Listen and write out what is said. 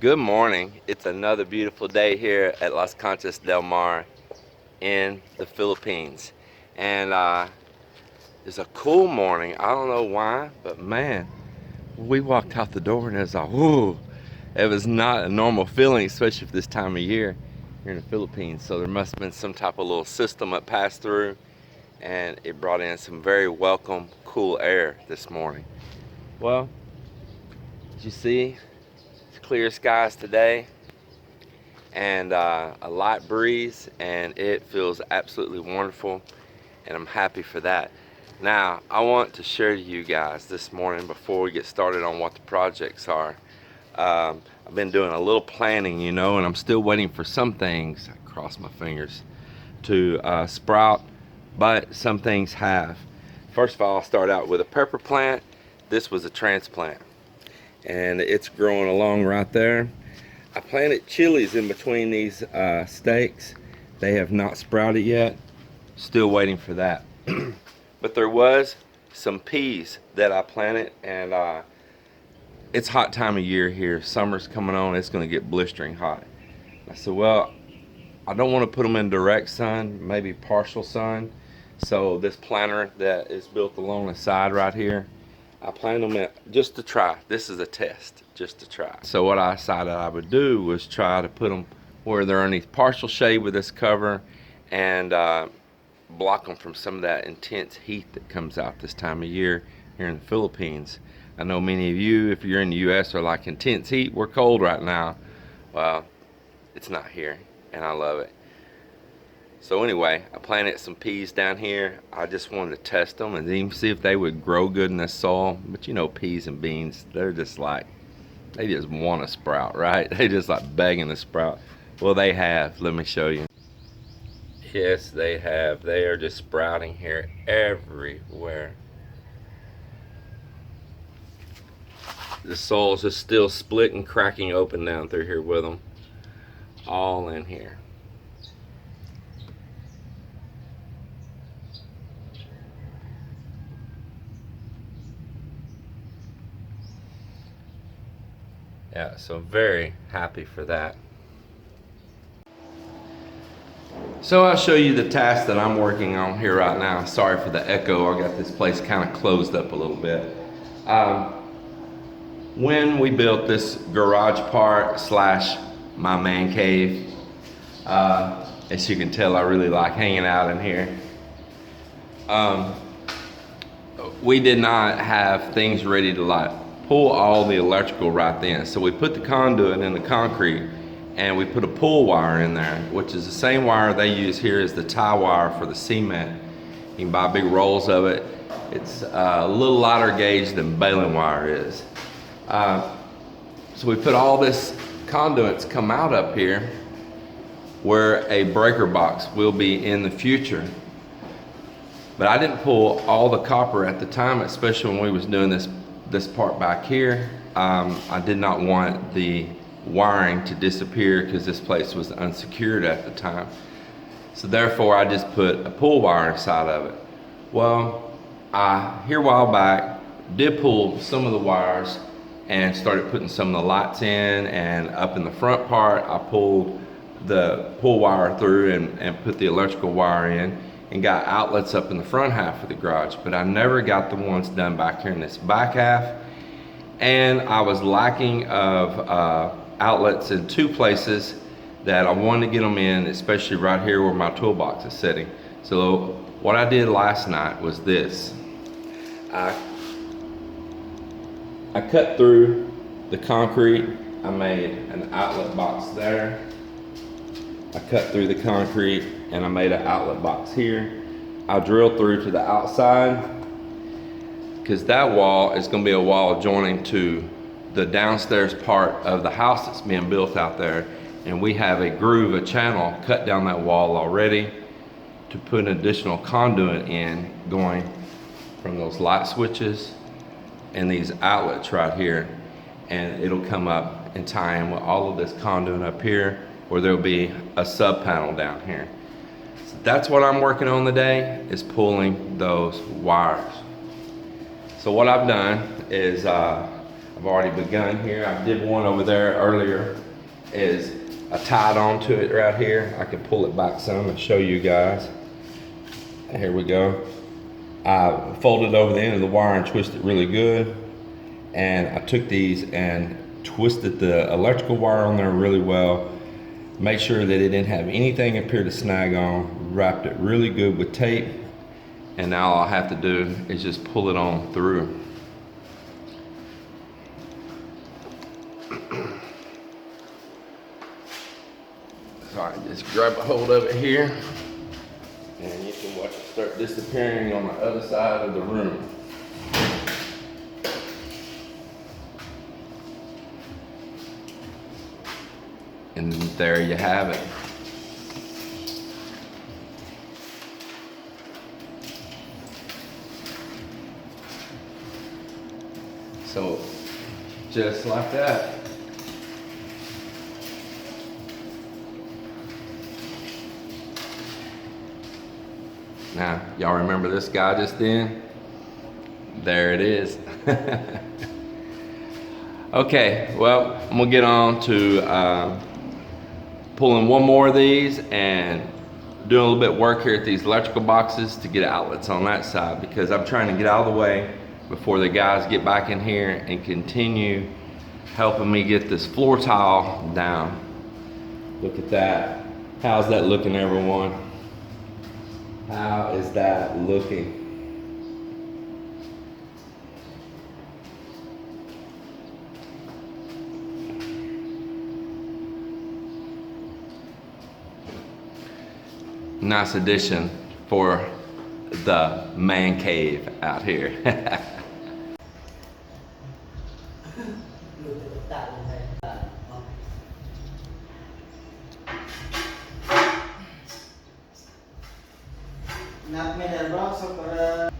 Good morning. It's another beautiful day here at Las Conchas del Mar in the Philippines. And it's a cool morning. I don't know why, but man, we walked out the door and it was like, whoo. It was not a normal feeling, especially for this time of year here in the Philippines. So there must have been some type of little system that passed through and it brought in some very welcome, cool air this morning. Well, as you see, it's clear skies today and a light breeze, and it feels absolutely wonderful, and I'm happy for that. Now I want to share to you guys this morning, before we get started on what the projects are. I've been doing a little planning, and I'm still waiting for some things, I cross my fingers, to sprout, but some things have. First of all, I'll start out with a pepper plant. This was a transplant and it's growing along right there. I planted chilies in between these stakes. They have not sprouted yet. Still waiting for that. But there was some peas that I planted, and it's hot time of year here. Summer's coming on. It's going to get blistering hot. I said, well, I don't want to put them in direct sun, maybe partial sun. So this planter that is built along the side right here, I planted them just to try. This is a test, just to try. So what I decided I would do was try to put them where they're underneath partial shade with this cover, and block them from some of that intense heat that comes out this time of year here in the Philippines. I know many of you, if you're in the US, are like, intense heat, we're cold right now. Well, it's not here, and I love it. So anyway, I planted some peas down here. I just wanted to test them and even see if they would grow good in this soil. But peas and beans, they're just like, they just want to sprout, right? They just like begging to sprout. Well, they have. Let me show you. Yes, they have. They are just sprouting here everywhere. The soil's just still split and cracking open down through here with them. All in here. Yeah, so very happy for that. So I'll show you the task that I'm working on here right now. Sorry for the echo. I got this place kind of closed up a little bit. When we built this garage part slash my man cave, as you can tell, I really like hanging out in here. We did not have things ready to pull all the electrical right then. So we put the conduit in the concrete and we put a pull wire in there, which is the same wire they use here as the tie wire for the cement. You can buy big rolls of it. It's a little lighter gauge than baling wire is. So we put all this conduits come out up here where a breaker box will be in the future. But I didn't pull all the copper at the time, especially when we was doing this part back here. I did not want the wiring to disappear because this place was unsecured at the time. So therefore I just put a pull wire inside of it. Well, here a while back did pull some of the wires and started putting some of the lights in, and up in the front part I pulled the pull wire through and put the electrical wire in and got outlets up in the front half of the garage, but I never got the ones done back here in this back half. And I was lacking of outlets in two places that I wanted to get them in, especially right here where my toolbox is sitting. So what I did last night was this. I cut through the concrete. I made an outlet box there. I cut through the concrete and I made an outlet box here. I drilled through to the outside because that wall is going to be a wall joining to the downstairs part of the house that's being built out there. And we have a groove, a channel cut down that wall already to put an additional conduit in, going from those light switches and these outlets right here. And it'll come up and tie in with all of this conduit up here, where there'll be a sub panel down here. So that's what I'm working on today, is pulling those wires. So what I've done is I've I've already begun here. I did one over there earlier. I tied onto it right here. I can pull it back some and show you guys. Here we go. I folded over the end of the wire and twisted really good. And I took these and twisted the electrical wire on there really well. Made sure that it didn't have anything up here to snag on. Wrapped it really good with tape. And now all I have to do is just pull it on through. So I just grab a hold of it here, and you can watch it start disappearing on the other side of the room. And there you have it. So, just like that. Now, y'all remember this guy just then? There it is. Okay, well, I'm gonna get on to pulling one more of these and doing a little bit of work here at these electrical boxes to get outlets on that side, because I'm trying to get out of the way before the guys get back in here and continue helping me get this floor tile down. Look at that. How's that looking, everyone? How is that looking? Nice addition for the man cave out here. Nap me na bro, so para